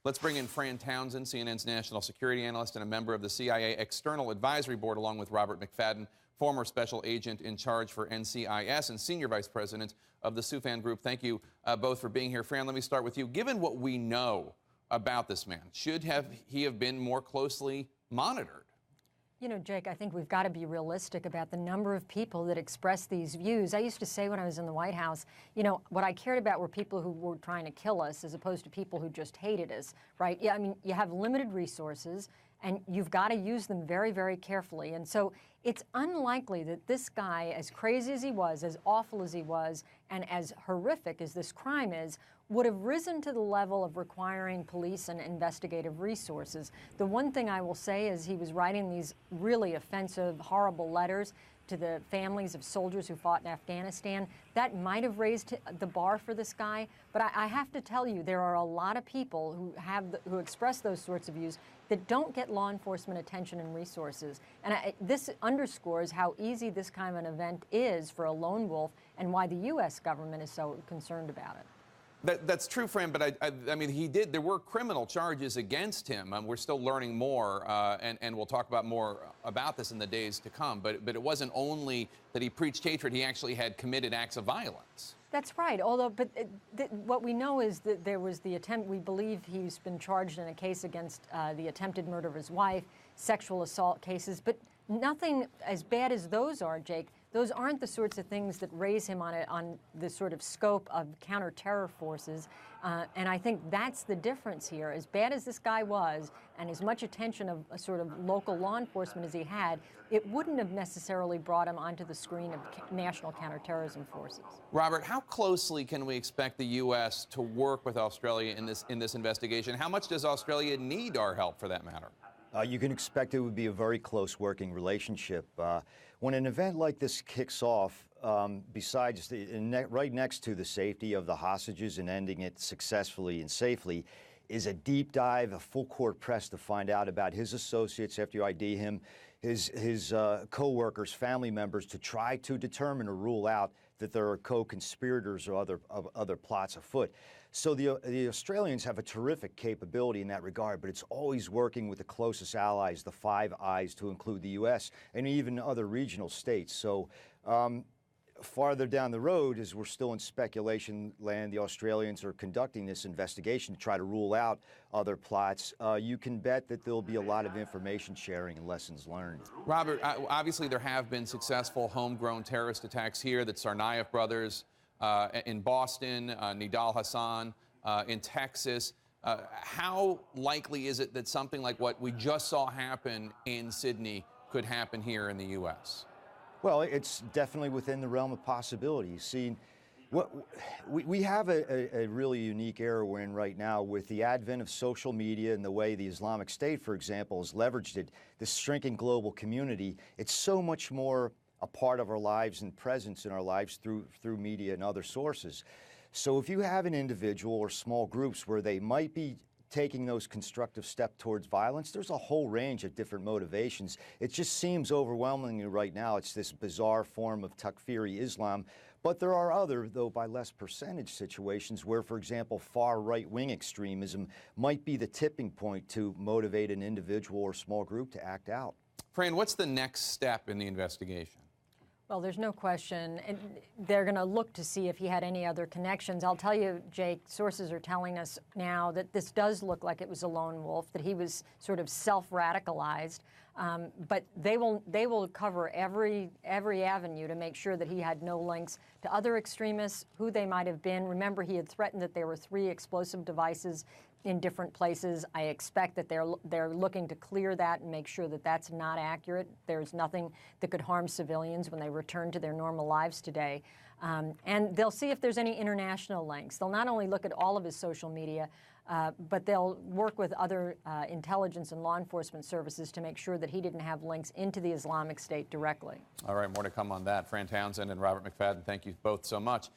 Let's bring in Fran Townsend, CNN's national security analyst and a member of the CIA External Advisory Board, along with Robert McFadden, former special agent in charge for NCIS and senior vice president of the Soufan Group. Thank you both for being here. Fran, let me start with you. Given what we know about this man, should he have been more closely monitored? You know, Jake, I think we've got to be realistic about the number of people that express these views. I used to say when I was in the White House, you know, what I cared about were people who were trying to kill us as opposed to people who just hated us, right? Yeah, I mean, you have limited resources, and you've got to use them very, very carefully. And so it's unlikely that this guy, as crazy as he was, as awful as he was, and as horrific as this crime is, would have risen to the level of requiring police and investigative resources. The one thing I will say is he was writing these really offensive, horrible letters to the families of soldiers who fought in Afghanistan. That might have raised the bar for this guy, but I have to tell you, there are a lot of people who express those sorts of views that don't get law enforcement attention and resources. And this underscores how easy this kind of an event is for a lone wolf and why the U.S. government is so concerned about it. That's true, Fran, but I mean, there were criminal charges against him. We're still learning more, and we'll talk about more about this in the days to come. But it wasn't only that he preached hatred, he actually had committed acts of violence. That's right. Although, what we know is that there was the attempt, we believe he's been charged in a case against the attempted murder of his wife, sexual assault cases, but nothing as bad as those are, Jake. Those aren't the sorts of things that raise him on the sort of scope of counter-terror forces. And I think that's the difference here. As bad as this guy was, and as much attention of a sort of local law enforcement as he had, it wouldn't have necessarily brought him onto the screen of national counterterrorism forces. Robert, how closely can we expect the U.S. to work with Australia in this investigation? How much does Australia need our help, for that matter? You can expect it would be a very close working relationship. When an event like this kicks off, besides right next to the safety of the hostages and ending it successfully and safely, is a deep dive, a full court press to find out about his associates after you ID him, his co-workers, family members, to try to determine or rule out that there are co-conspirators or other plots afoot. So the Australians have a terrific capability in that regard, but it's always working with the closest allies, the Five Eyes, to include the U.S. and even other regional states. So farther down the road, as we're still in speculation land, the Australians are conducting this investigation to try to rule out other plots. You can bet that there'll be a lot of information sharing and lessons learned. Robert, obviously there have been successful homegrown terrorist attacks here, the Tsarnaev brothers in Boston, Nidal Hassan in Texas. How likely is it that something like what we just saw happen in Sydney could happen here in the U.S.? Well, it's definitely within the realm of possibility. See, we have a really unique era we're in right now with the advent of social media and the way the Islamic State, for example, has leveraged it, this shrinking global community. It's so much more a part of our lives and presence in our lives through media and other sources. So if you have an individual or small groups where they might be taking those constructive steps towards violence, there's a whole range of different motivations. It just seems overwhelmingly right now it's this bizarre form of Takfiri Islam, but there are other, though by less percentage, situations where, for example, far right-wing extremism might be the tipping point to motivate an individual or small group to act out. Fran, what's the next step in the investigation? Well, there's no question. And they're going to look to see if he had any other connections. I'll tell you, Jake, sources are telling us now that this does look like it was a lone wolf, that he was sort of self-radicalized. But they will cover every avenue to make sure that he had no links to other extremists, who they might have been. Remember, he had threatened that there were 3 explosive devices in different places. I expect that they're looking to clear that and make sure that that's not accurate. There's nothing that could harm civilians when they return to their normal lives today. And they'll see if there's any international links. They'll not only look at all of his social media, but they'll work with other intelligence and law enforcement services to make sure that he didn't have links into the Islamic State directly. All right, more to come on that. Fran Townsend and Robert McFadden, thank you both so much.